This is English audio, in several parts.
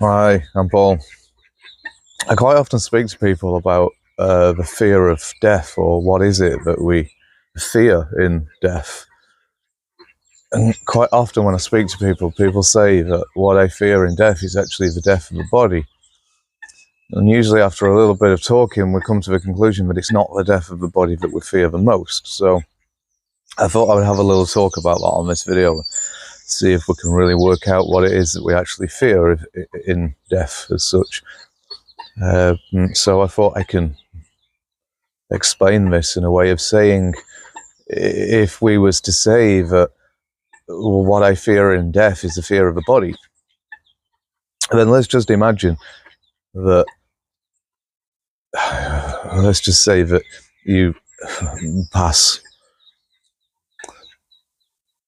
Hi, I'm Paul. I quite often speak to people about the fear of death, or what is it that we fear in death. And quite often when I speak to people, people say that what I fear in death is actually the death of the body. And usually after a little bit of talking, we come to the conclusion that it's not the death of the body that we fear the most. So I thought I would have a little talk about that on this video, see if we can really work out what it is that we actually fear in death as such. So I thought I can explain this in a way of saying, if we was to say that what I fear in death is the fear of the body, then let's just imagine that, let's just say that you pass.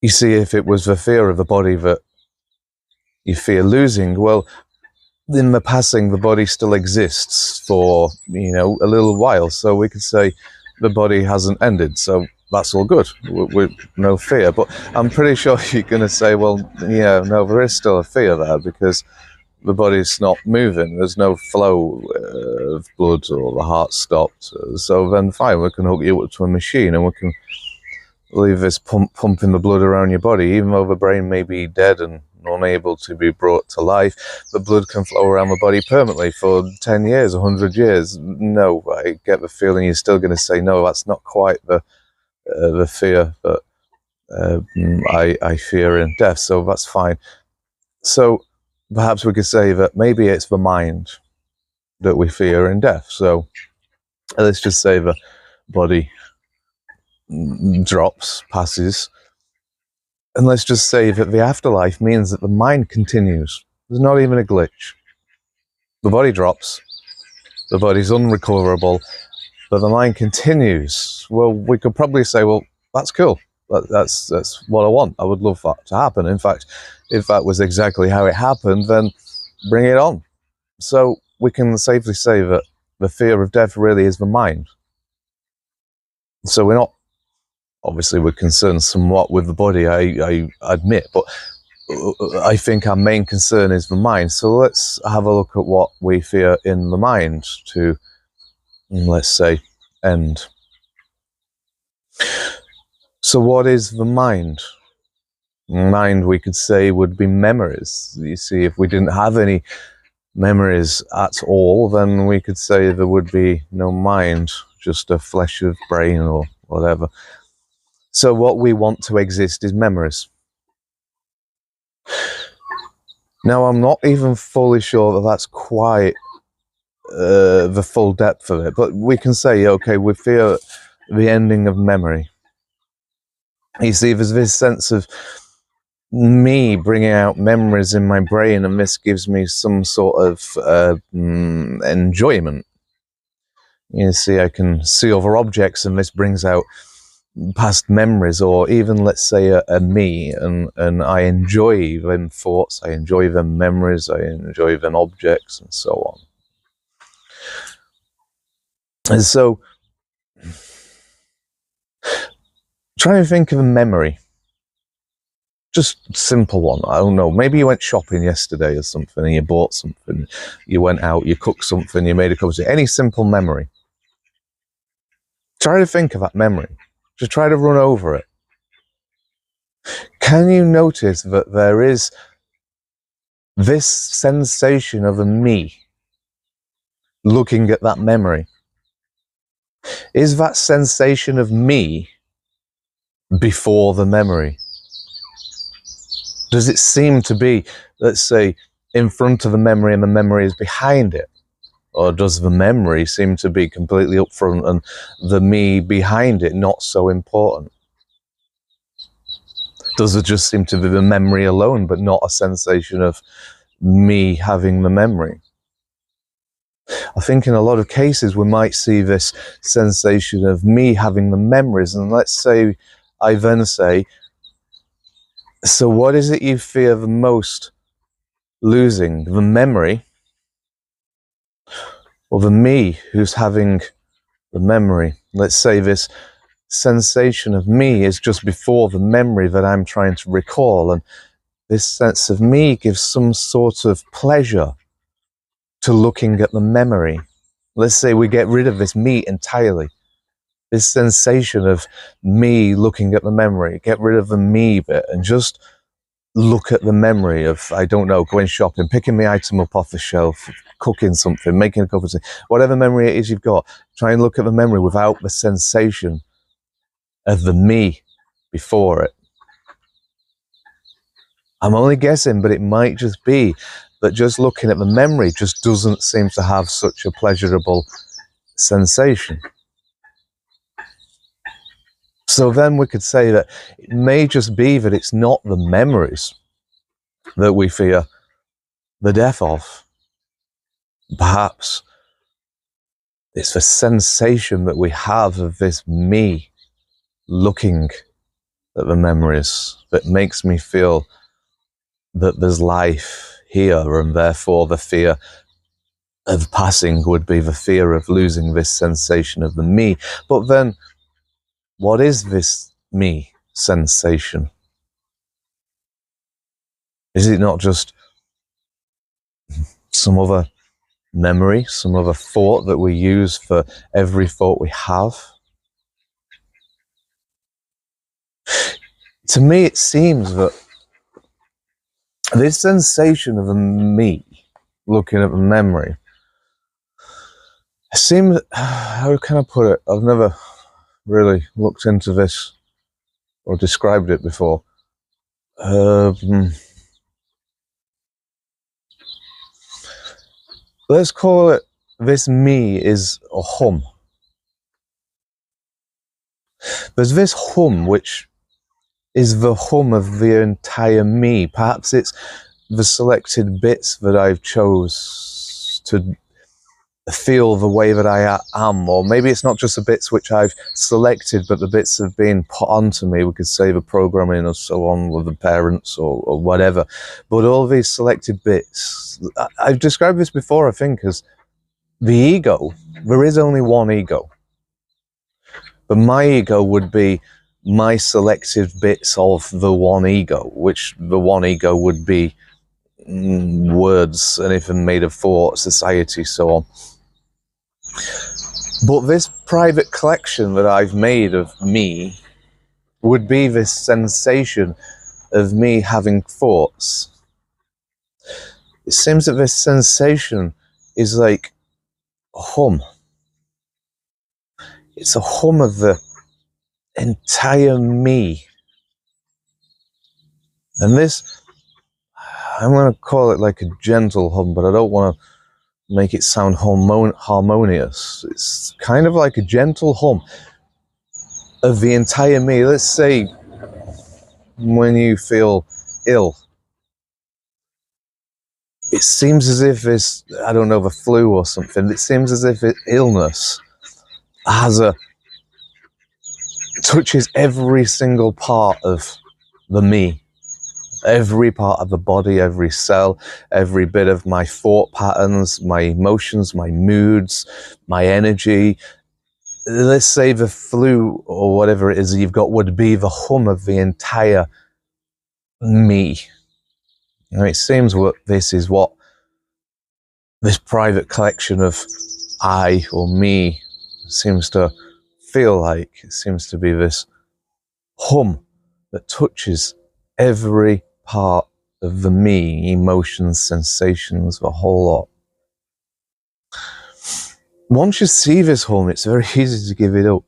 You see, if it was the fear of the body that you fear losing, well, in the passing, the body still exists for, a little while. So we could say the body hasn't ended. So that's all good. With no fear. But I'm pretty sure you're going to say, well, yeah, no, there is still a fear there because the body's not moving. There's no flow of blood, or the heart stopped. So then fine, we can hook you up to a machine and we can leave this pumping the blood around your body. Even though the brain may be dead and unable to be brought to life, the blood can flow around the body permanently for 10 years, 100 years. No, I get the feeling you're still going to say, no, that's not quite the fear that I fear in death. So that's fine. So perhaps we could say that maybe it's the mind that we fear in death. So let's just say the body drops, passes, and let's just say that the afterlife means that the mind continues. There's not even a glitch. The body drops, the body's unrecoverable, but the mind continues. Well, we could probably say, well, that's cool. That's what I want. I would love that to happen. In fact, if that was exactly how it happened, then bring it on. So we can safely say that the fear of death really is the mind. So we're not, obviously we're concerned somewhat with the body, I admit, but I think our main concern is the mind. So let's have a look at what we fear in the mind to, let's say, end. So what is the mind? Mind, we could say, would be memories. You see, if we didn't have any memories at all, then we could say there would be no mind, just a flesh of brain or whatever. So what we want to exist is memories. Now, I'm not even fully sure that that's quite the full depth of it, but we can say, okay, we fear the ending of memory. You see, there's this sense of me bringing out memories in my brain, and this gives me some sort of enjoyment. You see, I can see other objects, and this brings out past memories, or even, let's say, a me, and I enjoy them thoughts, I enjoy them memories, I enjoy them objects, and so on. And so, try and think of a memory. Just simple one. I don't know. Maybe you went shopping yesterday or something, and you bought something. You went out, you cooked something, you made a cup of tea. Any simple memory. Try to think of that memory. Just try to run over it. Can you notice that there is this sensation of a me looking at that memory? Is that sensation of me before the memory? Does it seem to be, let's say, in front of the memory and the memory is behind it? Or does the memory seem to be completely up front and the me behind it not so important? Does it just seem to be the memory alone, but not a sensation of me having the memory? I think in a lot of cases we might see this sensation of me having the memories, and let's say I then say, so what is it you fear the most losing? The memory, or the me who's having the memory? Let's say this sensation of me is just before the memory that I'm trying to recall, and this sense of me gives some sort of pleasure to looking at the memory. Let's say we get rid of this me entirely. This sensation of me looking at the memory, get rid of the me bit and just look at the memory of, I don't know, going shopping, picking the item up off the shelf, cooking something, making a cup of tea, whatever memory it is you've got. Try and look at the memory without the sensation of the me before it. I'm only guessing, but it might just be that just looking at the memory just doesn't seem to have such a pleasurable sensation. So then we could say that it may just be that it's not the memories that we fear the death of. Perhaps it's the sensation that we have of this me looking at the memories that makes me feel that there's life here, and therefore the fear of passing would be the fear of losing this sensation of the me. But then, what is this me sensation? Is it not just some other memory, some other thought that we use for every thought we have? To me, it seems that this sensation of a me looking at the memory seems, how can I put it? I've never really looked into this or described it before. Let's call it, this me is a hum. There's this hum which is the hum of the entire me. Perhaps it's the selected bits that I've chose to feel the way that I am, or maybe it's not just the bits which I've selected, but the bits have been put onto me. We could say the programming or so on with the parents or whatever. But all these selected bits, I've described this before, I think, as the ego. There is only one ego. But my ego would be my selective bits of the one ego, which the one ego would be words, anything made of thought, society, so on. But this private collection that I've made of me would be this sensation of me having thoughts. It seems that this sensation is like a hum. It's a hum of the entire me. And this, I'm going to call it like a gentle hum, but I don't want to make it sound harmonious. It's kind of like a gentle hum of the entire me. Let's say when you feel ill, it seems as if it's, I don't know, the flu or something. It seems as if illness touches every single part of the me. Every part of the body, every cell, every bit of my thought patterns, my emotions, my moods, my energy. Let's say the flu or whatever it is you've got would be the hum of the entire me. Now it seems what this is what this private collection of I or me seems to feel like. It seems to be this hum that touches every part of the me, emotions, sensations, the whole lot. Once you see this hum, it's very easy to give it up.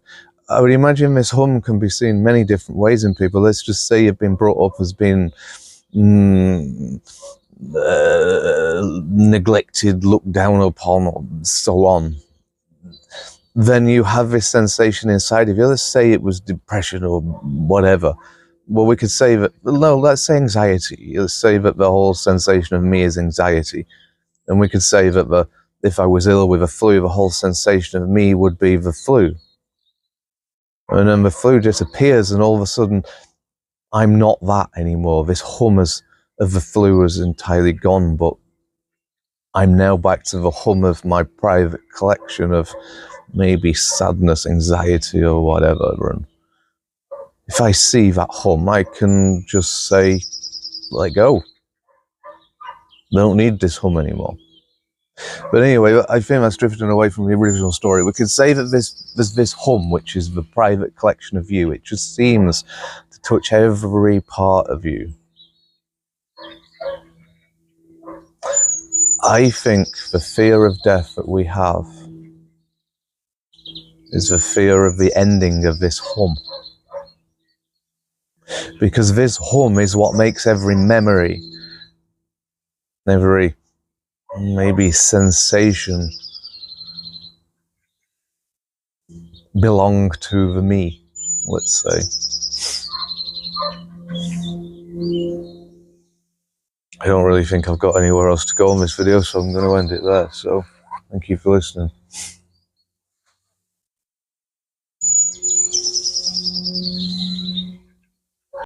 I would imagine this hum can be seen many different ways in people. Let's just say you've been brought up as being neglected, looked down upon, or so on. Then you have this sensation inside of you. Let's say it was depression or whatever. Well, we could say that, no, let's say anxiety. Let's say that the whole sensation of me is anxiety. And we could say that if I was ill with a flu, the whole sensation of me would be the flu. And then the flu disappears, and all of a sudden, I'm not that anymore. This hum of the flu is entirely gone, but I'm now back to the hum of my private collection of maybe sadness, anxiety, or whatever. And if I see that hum, I can just say, let go. I don't need this hum anymore. But anyway, I think that's drifting away from the original story. We could say that there's this hum, which is the private collection of you. It just seems to touch every part of you. I think the fear of death that we have is the fear of the ending of this hum. Because this hum is what makes every memory, every maybe sensation belong to the me, let's say. I don't really think I've got anywhere else to go on this video, so I'm going to end it there. So thank you for listening.